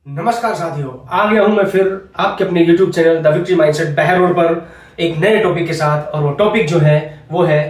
नमस्कार साथियों, आ गया हूं मैं फिर आपके अपने YouTube channel the victory mindset बहर रोड पर एक नए टॉपिक के साथ। और वो टॉपिक जो है वो है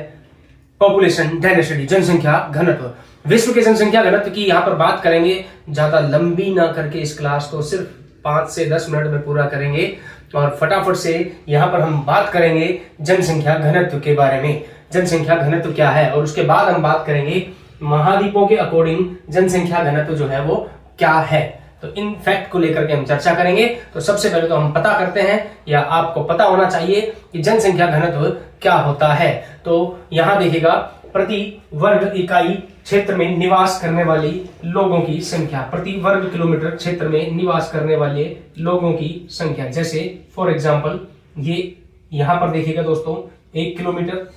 पॉपुलेशन डेंसिटी, जनसंख्या घनत्व। विश्व के जनसंख्या घनत्व की यहाँ पर बात करेंगे। ज्यादा लंबी ना करके इस क्लास को सिर्फ 5 से 10 मिनट में पूरा करेंगे और फटाफट से यहाँ पर हम बात करेंगे जनसंख्या घनत्व के बारे में। जनसंख्या घनत्व क्या है और उसके बाद हम बात करेंगे महाद्वीपों के अकॉर्डिंग जनसंख्या घनत्व जो है वो क्या है। तो इन फैक्ट को लेकर के हम चर्चा करेंगे। तो सबसे पहले तो हम पता करते हैं, या आपको पता होना चाहिए कि जनसंख्या घनत्व क्या होता है। तो यहां देखिएगा, प्रति वर्ग इकाई क्षेत्र में निवास करने वाली लोगों की संख्या, प्रति वर्ग किलोमीटर क्षेत्र में निवास करने वाले लोगों की संख्या। जैसे फॉर एग्जाम्पल ये यहां पर देखिएगा दोस्तों 1 किलोमीटर,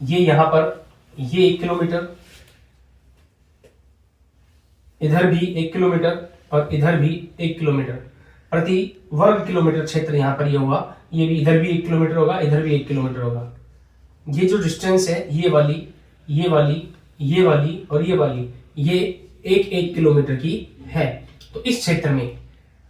ये यहां पर ये 1 किलोमीटर, इधर भी 1 किलोमीटर और इधर भी 1 किलोमीटर प्रति वर्ग किलोमीटर क्षेत्र। यहां पर ये हुआ, ये भी इधर भी 1 किलोमीटर होगा, इधर भी 1 किलोमीटर होगा। ये जो डिस्टेंस है ये वाली, ये वाली, ये वाली और ये वाली, ये 1-1 किलोमीटर की है। तो इस क्षेत्र में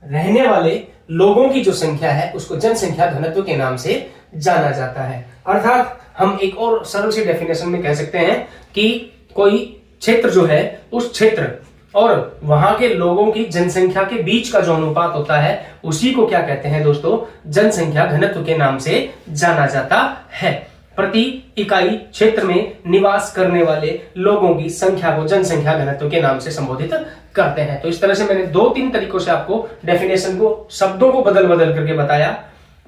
रहने वाले लोगों की जो संख्या है उसको जनसंख्या घनत्व के नाम से जाना जाता है। अर्थात हम एक और सरल सी डेफिनेशन में कह सकते हैं कि कोई क्षेत्र जो है, उस क्षेत्र और वहां के लोगों की जनसंख्या के बीच का जो अनुपात होता है उसी को क्या कहते हैं दोस्तों, जनसंख्या घनत्व के नाम से जाना जाता है। प्रति इकाई क्षेत्र में निवास करने वाले लोगों की संख्या को जनसंख्या घनत्व के नाम से संबोधित करते हैं। तो इस तरह से मैंने 2-3 तरीकों से आपको डेफिनेशन को, शब्दों को बदल बदल करके बताया।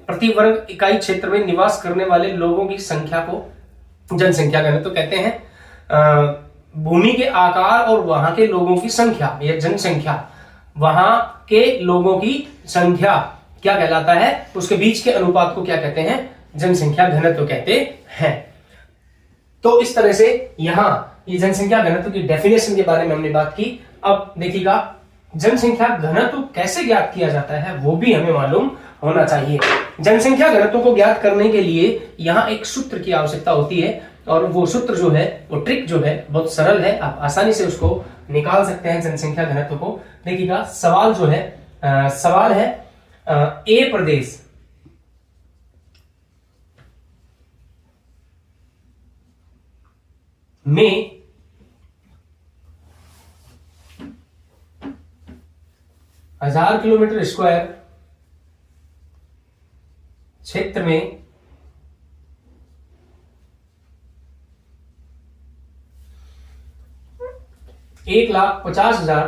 प्रति वर्ग इकाई क्षेत्र में निवास करने वाले लोगों की संख्या को जनसंख्या घनत्व कहते हैं। भूमि के आकार और वहां के लोगों की संख्या या जनसंख्या, वहां के लोगों की संख्या क्या कहलाता है, उसके बीच के अनुपात को क्या कहते हैं, जनसंख्या घनत्व कहते हैं। तो इस तरह से यहां ये जनसंख्या घनत्व की डेफिनेशन के बारे में हमने बात की। अब देखिएगा, जनसंख्या घनत्व कैसे ज्ञात किया जाता है वो भी हमें मालूम होना चाहिए। जनसंख्या घनत्व को ज्ञात करने के लिए यहां एक सूत्र की आवश्यकता होती है, और वो सूत्र जो है, वो ट्रिक जो है बहुत सरल है, आप आसानी से उसको निकाल सकते हैं जनसंख्या घनत्व को। देखिएगा, सवाल जो है, सवाल है ए प्रदेश में 1000 किलोमीटर स्क्वायर क्षेत्र में 1,50,000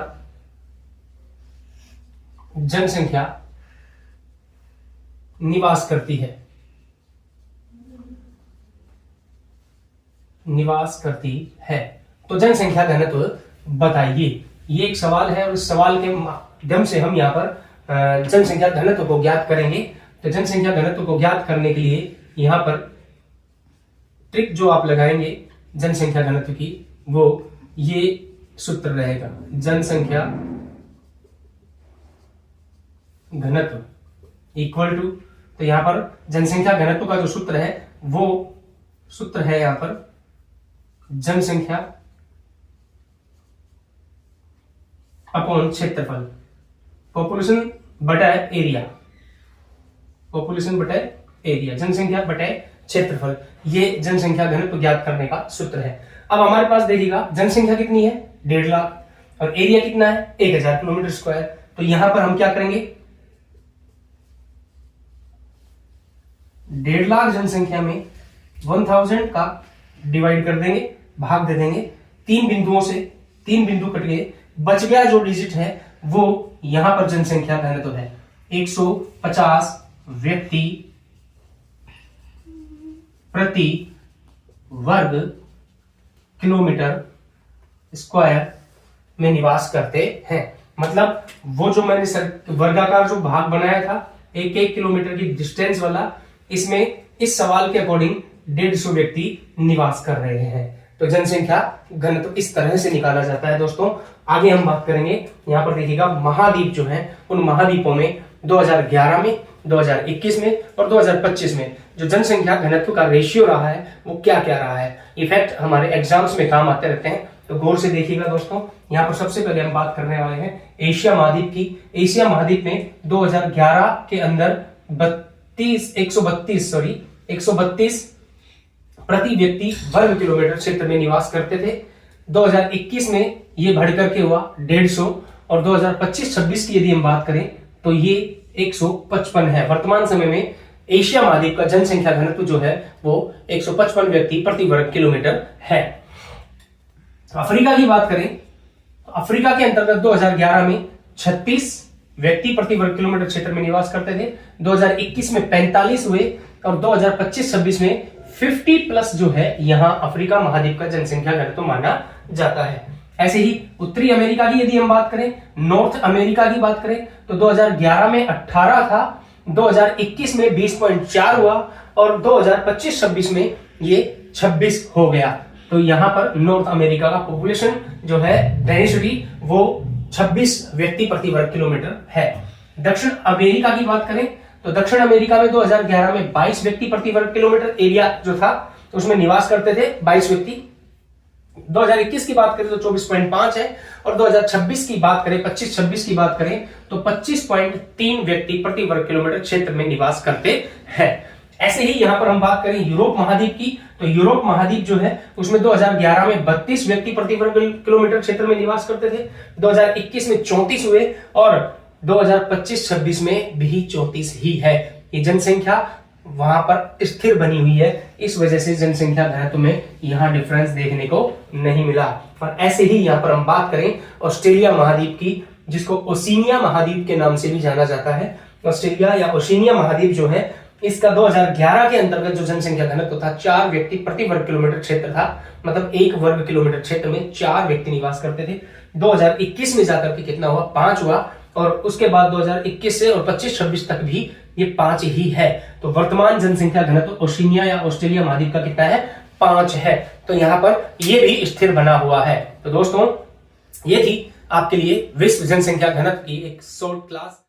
जनसंख्या निवास करती है, तो जनसंख्या घनत्व बताइए। ये एक सवाल है और इस सवाल के माध्यम से हम यहाँ पर जनसंख्या घनत्व को ज्ञात करेंगे। तो जनसंख्या घनत्व को ज्ञात करने के लिए यहाँ पर ट्रिक जो आप लगाएंगे जनसंख्या घनत्व की, वो ये सूत्र रहेगा, जनसंख्या घनत्व इक्वल टू, तो यहां पर जनसंख्या घनत्व का जो सूत्र है वो सूत्र है यहां पर जनसंख्या अपॉन क्षेत्रफल, पॉपुलेशन बटा एरिया, पॉपुलेशन बटा एरिया, जनसंख्या बटा क्षेत्रफल। ये जनसंख्या घनत्व ज्ञात करने का सूत्र है। अब हमारे पास देखिएगा, जनसंख्या कितनी है 1.5 लाख और एरिया कितना है 1000 किलोमीटर स्क्वायर। तो यहां पर हम क्या करेंगे, 1.5 लाख जनसंख्या में 1000 का डिवाइड कर देंगे, भाग दे देंगे 3 बिंदुओं से, 3 बिंदु कट गए, बच गया जो डिजिट है वो यहां पर जनसंख्या घनत्व है 150 व्यक्ति प्रति वर्ग किलोमीटर स्क्वायर में निवास करते हैं। मतलब वो जो मैंने वर्गाकार जो भाग बनाया था 1-1 किलोमीटर की डिस्टेंस वाला, इसमें इस सवाल के अकॉर्डिंग 150 व्यक्ति निवास कर रहे हैं। तो जनसंख्या घनत्व इस तरह से निकाला जाता है दोस्तों। आगे हम बात करेंगे, यहाँ पर देखिएगा महाद्वीप जो है, उन महाद्वीपों में 2011 में, 2021 में और 2025 में जो जनसंख्या घनत्व का रेशियो रहा है वो क्या क्या रहा है। इफेक्ट हमारे एग्जाम्स में काम आते रहते हैं, तो गौर से देखिएगा दोस्तों, यहाँ पर सबसे पहले हम बात करने वाले हैं एशिया महाद्वीप की। एशिया महाद्वीप में 2011 के अंदर 132 प्रति व्यक्ति वर्ग किलोमीटर क्षेत्र में निवास करते थे। 2021 में ये बढ़ करके हुआ 150 और 2025-26 की यदि हम बात करें तो ये 155 है। वर्तमान समय में एशिया महाद्वीप का जनसंख्या घनत्व जो है वो 155 व्यक्ति प्रति वर्ग किलोमीटर है। अफ्रीका की बात करें तो अफ्रीका के अंतर्गत 2011 में 36 व्यक्ति प्रति वर्ग किलोमीटर क्षेत्र में निवास करते थे। 2021 में 45 हुए और 2025-26 में 50 प्लस जो है यहां अफ्रीका महाद्वीप का जनसंख्या घनत्व माना जाता है। ऐसे ही उत्तरी अमेरिका की यदि हम बात करें, नॉर्थ अमेरिका की बात करें तो 2011 में 18 था, 2021 में 20.4 हुआ और 2025-26 में ये 26 हो गया। तो यहां पर नॉर्थ अमेरिका का पॉपुलेशन जो है डेंसिटी वो 26 व्यक्ति प्रति वर्ग किलोमीटर है। दक्षिण अमेरिका की बात करें तो दक्षिण अमेरिका में 2011 में 22 व्यक्ति प्रति वर्ग किलोमीटर एरिया जो था तो उसमें निवास करते थे 22 व्यक्ति। 2021 की बात करें तो 24.5 है और 2026 की बात करें 25-26 की बात करें तो 25.3 व्यक्ति प्रति वर्ग किलोमीटर क्षेत्र में निवास करते हैं। ऐसे ही यहां पर हम बात करें यूरोप महाद्वीप की तो यूरोप महाद्वीप जो है उसमें 2011 में 32 व्यक्ति प्रति वर्ग किलोमीटर क्षेत्र में निवास करते थे। 2021 में 34 हुए और 2025-26 में भी 34 ही है। ये जनसंख्या वहां पर स्थिर बनी हुई है, इस वजह से जनसंख्या घनत्व में यहां डिफरेंस देखने को नहीं मिला। और ऐसे ही यहां पर हम बात करें ऑस्ट्रेलिया महाद्वीप की, जिसको ओशिनिया महाद्वीप के नाम से भी जाना जाता है। ऑस्ट्रेलिया या ओशिनिया महाद्वीप जो है इसका 2011 के अंतर्गत जो जनसंख्या घनत्व था 4 व्यक्ति प्रति वर्ग किलोमीटर क्षेत्र था, मतलब 1 वर्ग किलोमीटर क्षेत्र में 4 व्यक्ति निवास करते थे। 2021 में जाकर के कितना हुआ, 5 हुआ और उसके बाद 2021 से और 25-26 तक भी ये 5 ही है। तो वर्तमान जनसंख्या घनत्व ओशिनिया या ऑस्ट्रेलिया महाद्वीप का कितना है, 5 है। तो यहां पर ये भी स्थिर बना हुआ है। तो दोस्तों ये थी आपके लिए विश्व जनसंख्या घनत्व की एक शॉर्ट क्लास।